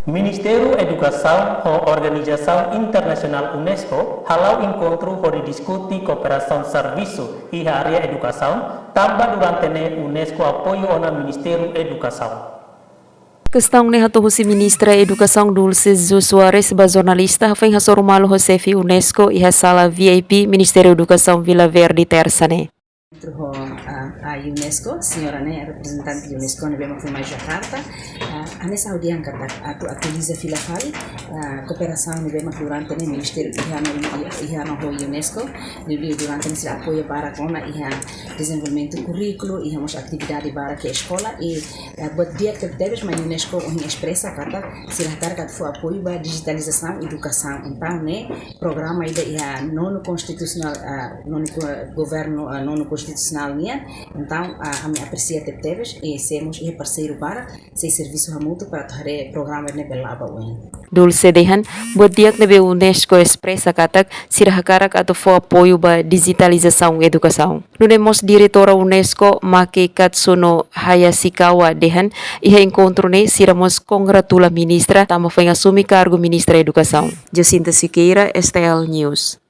Ministério Educação e Organização Internacional Unesco halau encontro para discutir cooperação serviço e área educação, também durante a Unesco apoio ao Ministério Educação. Questão ne hatu husi Ministra Educação Dulce Soares ba jornalista vem hasorumalo Josefi Unesco e sala VIP Ministério Educação Vila Verde Tersane. A UNESCO, senhora né, representante da UNESCO ne bema foi Jakarta, nessa audiência que atualiza fila fali, cooperação ne bema durante ne Ministério ihano ho UNESCO, ne durante ne se apoio para kona iha desenvolvimento currículo, iha mos atividade para que escola e buat dia que deves mas UNESCO o expressa kata se latar kat foi apoio para digitalização e educação. Então né, programa ida iha non constitucional non governo non constitucional então a minha aprecia teves e semos e parceiro para se serviço mútuo para tare programa ne belaba wen Dulce dehan buat diak nebe UNESCO expressa katak sirahakarak atau fo apoio ba digitalização educação. Nunemos diretora UNESCO Maki Katsuno Hayashikawa dehan iha encontro ne siramos congratula ministra tama foi assumir cargo ministra educação. Jacinta Siqueira, STL News.